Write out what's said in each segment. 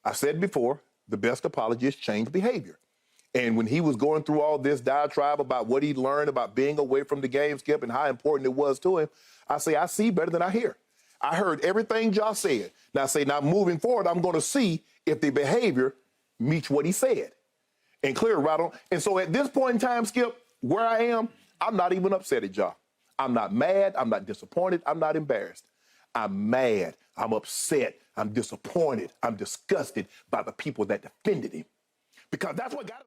I said before, the best apology is change behavior. And when he was going through all this diatribe about what he learned about being away from the game, Skip, and how important it was to him, I say, I see better than I hear. I heard everything Josh said. Now moving forward, I'm going to see if the behavior meets what he said. And clear, right on. And so at this point in time, Skip, where I am, I'm not even upset at Josh. I'm not mad. I'm not disappointed. I'm not embarrassed. I'm mad. I'm upset. I'm disappointed. I'm disgusted by the people that defended him. Because that's what got him.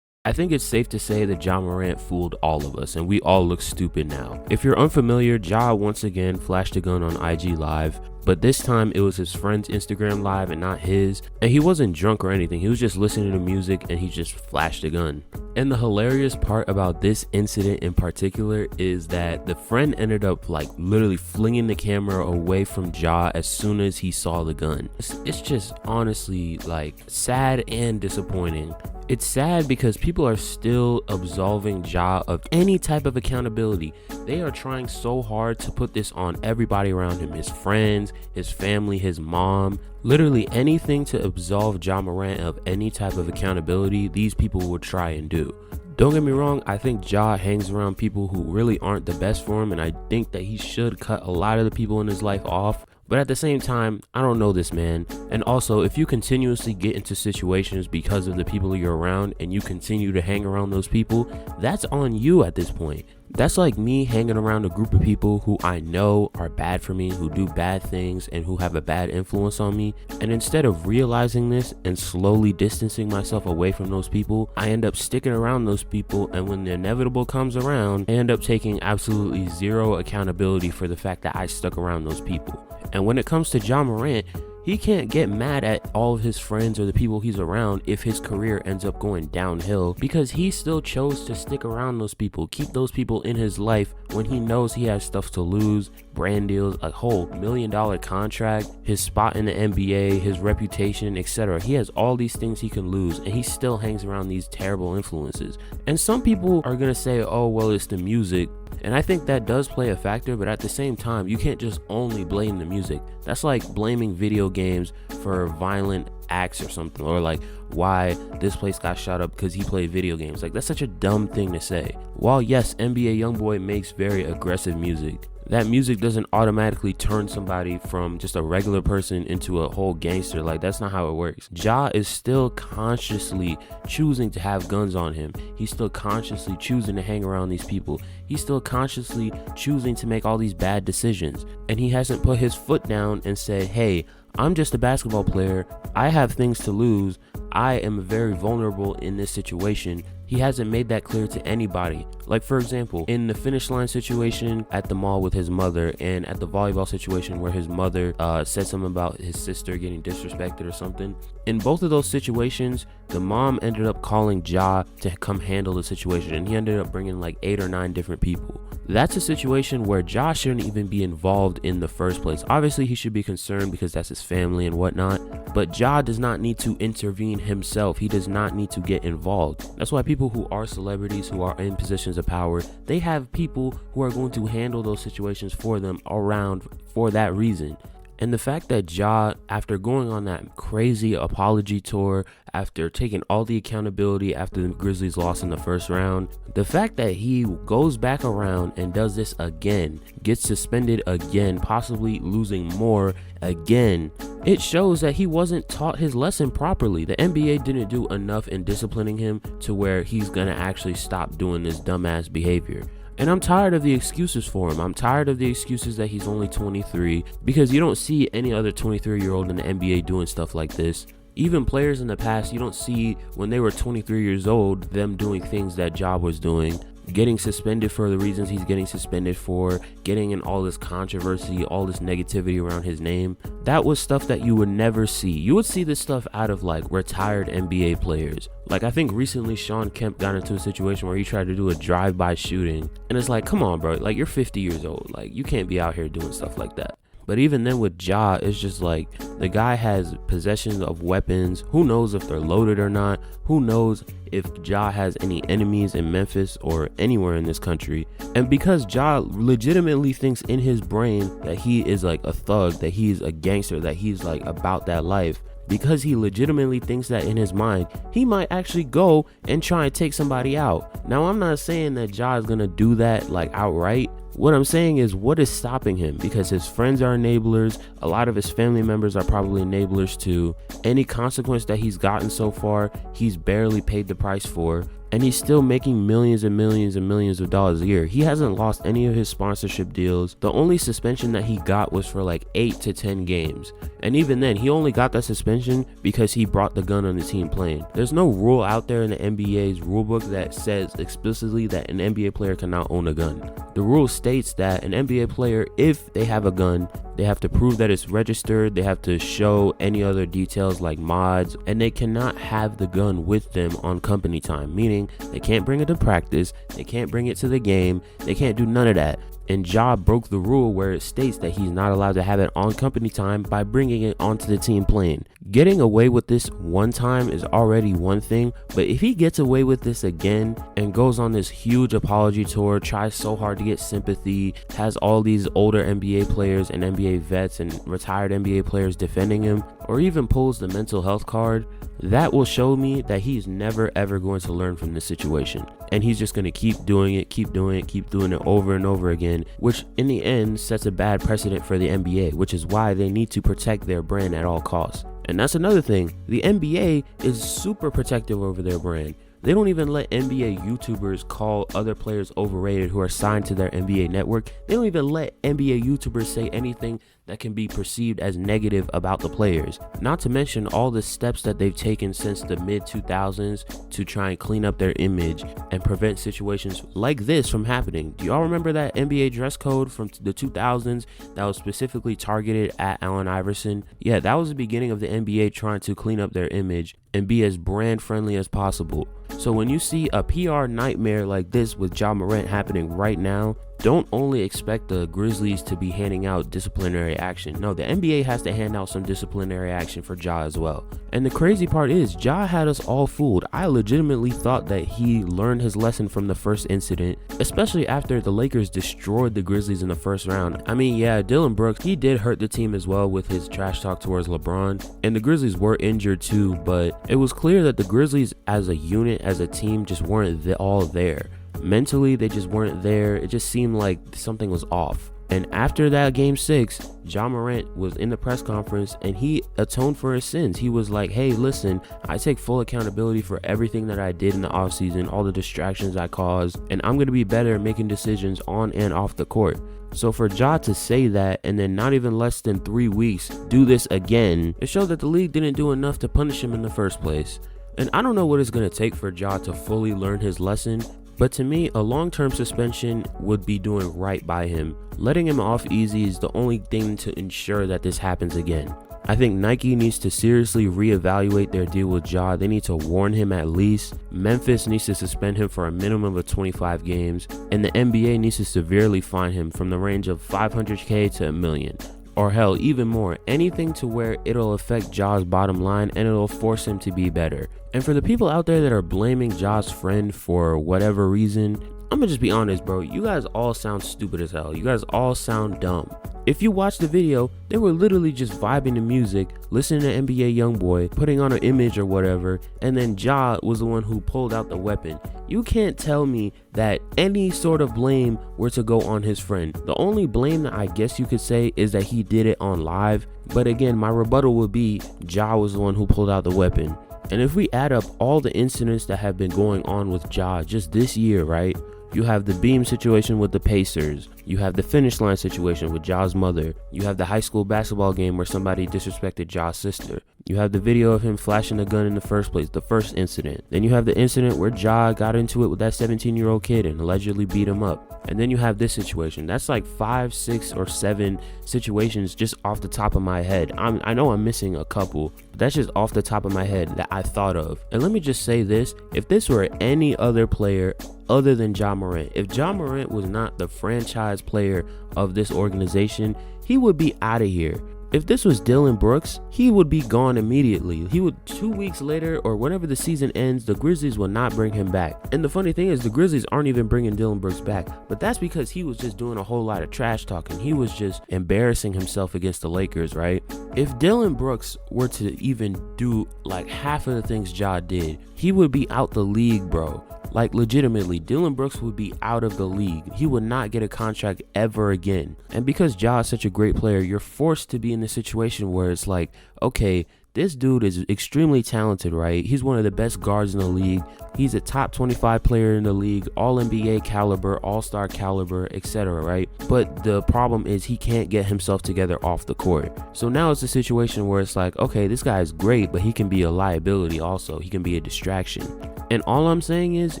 I think it's safe to say that Ja Morant fooled all of us, and we all look stupid now. If you're unfamiliar, Ja once again flashed a gun on IG Live, but this time it was his friend's Instagram Live and not his, and he wasn't drunk or anything. He was just listening to music and he just flashed a gun. And the hilarious part about this incident in particular is that the friend ended up like literally flinging the camera away from Ja as soon as he saw the gun. It's just honestly like sad and disappointing. It's sad because people are still absolving Ja of any type of accountability. They are trying so hard to put this on everybody around him, his friends, his family, his mom. Literally anything to absolve Ja Morant of any type of accountability, these people will try and do. Don't get me wrong, I think Ja hangs around people who really aren't the best for him, and I think that he should cut a lot of the people in his life off. But at the same time, I don't know this man. And also, if you continuously get into situations because of the people you're around and you continue to hang around those people, that's on you at this point. That's like me hanging around a group of people who I know are bad for me, who do bad things, and who have a bad influence on me. And instead of realizing this and slowly distancing myself away from those people, I end up sticking around those people, and when the inevitable comes around, I end up taking absolutely zero accountability for the fact that I stuck around those people. And when it comes to Ja Morant, he can't get mad at all of his friends or the people he's around if his career ends up going downhill, because he still chose to stick around those people, keep those people in his life when he knows he has stuff to lose, brand deals, a whole $1 million contract, his spot in the NBA, his reputation, etc. He has all these things he can lose, and he still hangs around these terrible influences. And some people are going to say, oh, well, it's the music. And I think that does play a factor, but at the same time, you can't just only blame the music. That's like blaming video games for violent acts or something, or like why this place got shot up because he played video games. Like, that's such a dumb thing to say. While yes, NBA YoungBoy makes very aggressive music, that music doesn't automatically turn somebody from just a regular person into a whole gangster. Like, that's not how it works. Ja is still consciously choosing to have guns on him. He's still consciously choosing to hang around these people. He's still consciously choosing to make all these bad decisions. And he hasn't put his foot down and said, hey, I'm just a basketball player. I have things to lose. I am very vulnerable in this situation. He hasn't made that clear to anybody. Like, for example, in the finish line situation at the mall with his mother, and at the volleyball situation where his mother said something about his sister getting disrespected or something. In both of those situations, the mom ended up calling Ja to come handle the situation, and he ended up bringing like 8 or 9 different people. That's a situation where Ja shouldn't even be involved in the first place. Obviously, he should be concerned because that's his family and whatnot, but Ja does not need to intervene himself. He does not need to get involved. That's why people who are celebrities, who are in positions of power, they have people who are going to handle those situations for them around for that reason. And the fact that Ja, after going on that crazy apology tour, after taking all the accountability after the Grizzlies lost in the first round, the fact that he goes back around and does this again, gets suspended again, possibly losing more again, it shows that he wasn't taught his lesson properly. The NBA didn't do enough in disciplining him to where he's gonna actually stop doing this dumbass behavior. And I'm tired of the excuses for him. I'm tired of the excuses that he's only 23, because you don't see any other 23-year-old in the NBA doing stuff like this. Even players in the past, you don't see when they were 23 years old, them doing things that Ja was doing. Getting suspended for the reasons he's getting suspended for, getting in all this controversy, all this negativity around his name. That was stuff that you would never see. You would see this stuff out of like retired NBA players. Like, I think recently Sean Kemp got into a situation where he tried to do a drive-by shooting. And it's like, come on, bro. Like, you're 50 years old. Like, you can't be out here doing stuff like that. But even then with Ja, it's just like the guy has possession of weapons. Who knows if they're loaded or not? Who knows if Ja has any enemies in Memphis or anywhere in this country? And because Ja legitimately thinks in his brain that he is like a thug, that he's a gangster, that he's like about that life, because he legitimately thinks that in his mind, he might actually go and try and take somebody out. Now, I'm not saying that Ja is gonna do that like outright. What I'm saying is, what is stopping him? Because his friends are enablers. A lot of his family members are probably enablers too. Any consequence that he's gotten so far, he's barely paid the price for. And he's still making millions and millions and millions of dollars a year. He hasn't lost any of his sponsorship deals. The only suspension that he got was for like 8 to 10 games. And even then, he only got that suspension because he brought the gun on the team playing. There's no rule out there in the NBA's rulebook that says explicitly that an NBA player cannot own a gun. The rule states that an NBA player, if they have a gun, they have to prove that it's registered, they have to show any other details like mods, and they cannot have the gun with them on company time, meaning they can't bring it to practice, they can't bring it to the game, they can't do none of that. And Ja broke the rule where it states that he's not allowed to have it on company time by bringing it onto the team playing. Getting away with this one time is already one thing, but if he gets away with this again and goes on this huge apology tour, tries so hard to get sympathy, has all these older NBA players and NBA vets and retired NBA players defending him, or even pulls the mental health card, that will show me that he's never ever going to learn from this situation. And he's just going to keep doing it over and over again, which in the end sets a bad precedent for the NBA, which is why they need to protect their brand at all costs. And that's another thing. The NBA is super protective over their brand. They don't even let NBA YouTubers call other players overrated who are signed to their NBA network. They don't even let NBA YouTubers say anything that can be perceived as negative about the players. Not to mention all the steps that they've taken since the mid-2000s to try and clean up their image and prevent situations like this from happening. Do y'all remember that NBA dress code from the 2000s that was specifically targeted at Allen Iverson? Yeah, that was the beginning of the NBA trying to clean up their image and be as brand friendly as possible. So when you see a PR nightmare like this with Ja Morant happening right now, don't only expect the Grizzlies to be handing out disciplinary action. No, the NBA has to hand out some disciplinary action for Ja as well. And the crazy part is, Ja had us all fooled. I legitimately thought that he learned his lesson from the first incident, especially after the Lakers destroyed the Grizzlies in the first round. I mean, yeah, Dylan Brooks, he did hurt the team as well with his trash talk towards LeBron, and the Grizzlies were injured too, but it was clear that the Grizzlies as a unit, as a team, just weren't all there. Mentally, they just weren't there. It just seemed like something was off. And after that game 6, Ja Morant was in the press conference and he atoned for his sins. He was like, hey, listen, I take full accountability for everything that I did in the offseason, all the distractions I caused, and I'm going to be better at making decisions on and off the court. So for Ja to say that and then not even less than 3 weeks do this again, it showed that the league didn't do enough to punish him in the first place. And I don't know what it's going to take for Ja to fully learn his lesson, but to me, a long-term suspension would be doing right by him. Letting him off easy is the only thing to ensure that this happens again. I think Nike needs to seriously reevaluate their deal with Ja. They need to warn him at least. Memphis needs to suspend him for a minimum of 25 games. And the NBA needs to severely fine him from the range of $500K to $1 million. Or hell, even more, anything to where it'll affect Ja's bottom line and it'll force him to be better. And for the people out there that are blaming Ja's friend for whatever reason, I'm gonna just be honest, bro. You guys all sound stupid as hell. You guys all sound dumb. If you watch the video, they were literally just vibing to music, listening to NBA Youngboy, putting on an image or whatever, and then Ja was the one who pulled out the weapon. You can't tell me that any sort of blame were to go on his friend. The only blame that I guess you could say is that he did it on live, but again, my rebuttal would be Ja was the one who pulled out the weapon. And if we add up all the incidents that have been going on with Ja just this year, right? You have the beam situation with the Pacers. You have the finish line situation with Ja's mother. You have the high school basketball game where somebody disrespected Ja's sister. You have the video of him flashing a gun in the first place, the first incident. Then you have the incident where Ja got into it with that 17-year-old kid and allegedly beat him up. And then you have this situation. That's like 5, 6, or 7 situations just off the top of my head. I know I'm missing a couple, but that's just off the top of my head that I thought of. And let me just say this, if this were any other player other than Ja Morant, if Ja Morant was not the franchise player of this organization, he would be out of here. If this was Dylan Brooks, he would be gone immediately. 2 weeks later or whenever the season ends, the Grizzlies will not bring him back. And the funny thing is, the Grizzlies aren't even bringing Dylan Brooks back, but that's because he was just doing a whole lot of trash talking. He was just embarrassing himself against the Lakers, right? If Dylan Brooks were to even do like half of the things Ja did, he would be out the league, bro. Like, legitimately, Dylan Brooks would be out of the league. He would not get a contract ever again. And because Ja is such a great player, you're forced to be in a situation where it's like, okay, this dude is extremely talented, right? He's one of the best guards in the league. He's a top 25 player in the league, all NBA caliber, all-star caliber, etc., right? But the problem is he can't get himself together off the court. So now it's a situation where it's like, okay, this guy is great, but he can be a liability also. He can be a distraction. And all I'm saying is,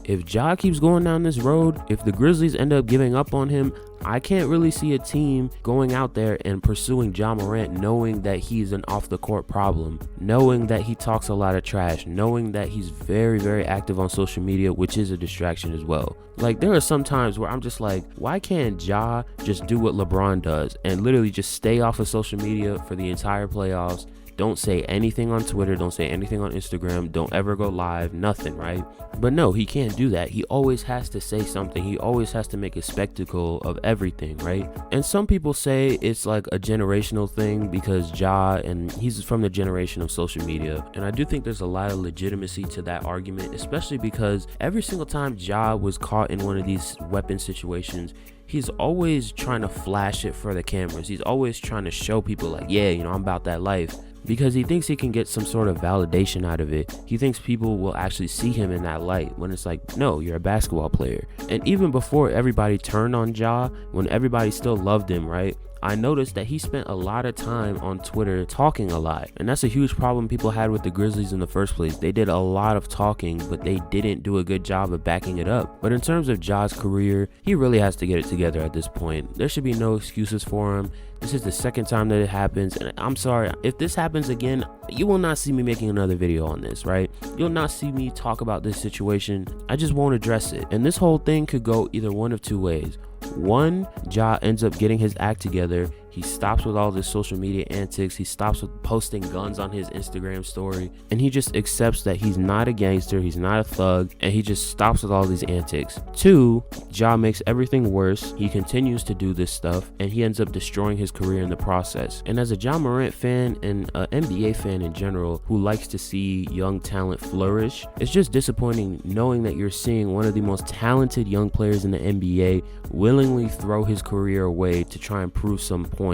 if Ja keeps going down this road, if the Grizzlies end up giving up on him, I can't really see a team going out there and pursuing Ja Morant knowing that he's an off-the-court problem, knowing that he talks a lot of trash, knowing that he's very, very active on social media, which is a distraction as well. Like, there are some times where I'm just like, why can't Ja just do what LeBron does and literally just stay off of social media for the entire playoffs? Don't say anything on Twitter, don't say anything on Instagram, don't ever go live, nothing, right? But no, he can't do that. He always has to say something. He always has to make a spectacle of everything, right? And some people say it's like a generational thing because Ja, and he's from the generation of social media. And I do think there's a lot of legitimacy to that argument, especially because every single time Ja was caught in one of these weapon situations, he's always trying to flash it for the cameras. He's always trying to show people like, yeah, you know, I'm about that life. Because he thinks he can get some sort of validation out of it. He thinks people will actually see him in that light, when it's like, no, you're a basketball player. And even before everybody turned on Ja, when everybody still loved him, right? I noticed that he spent a lot of time on Twitter talking a lot. And that's a huge problem people had with the Grizzlies in the first place. They did a lot of talking, but they didn't do a good job of backing it up. But in terms of Ja's career, he really has to get it together at this point. There should be no excuses for him. This is the second time that it happens, and I'm sorry, if this happens again, you will not see me making another video on this, right? You'll not see me talk about this situation. I just won't address it. And this whole thing could go either one of two ways. One, Ja ends up getting his act together. He stops with all this social media antics. He stops with posting guns on his Instagram story. And he just accepts that he's not a gangster, he's not a thug, and he just stops with all these antics. Two, Ja makes everything worse. He continues to do this stuff, and he ends up destroying his career in the process. And as a Ja Morant fan and an NBA fan in general who likes to see young talent flourish, it's just disappointing knowing that you're seeing one of the most talented young players in the NBA willingly throw his career away to try and prove some point,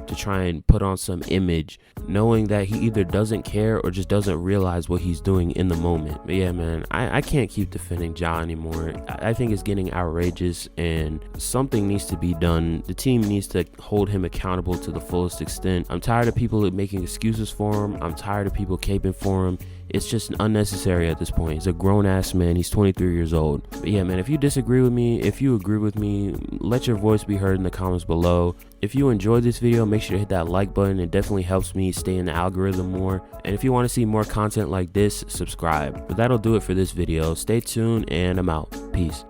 to try and put on some image, knowing that he either doesn't care or just doesn't realize what he's doing in the moment. But yeah, man, I can't keep defending Ja anymore. I think it's getting outrageous and something needs to be done. The team needs to hold him accountable to the fullest extent. I'm tired of people making excuses for him. I'm tired of people caping for him. It's just unnecessary at this point. He's a grown-ass man. He's 23 years old. But yeah, man, if you disagree with me, if you agree with me, let your voice be heard in the comments below. If you enjoyed this video, make sure to hit that like button. It definitely helps me stay in the algorithm more. And if you want to see more content like this, subscribe. But that'll do it for this video. Stay tuned, and I'm out. Peace.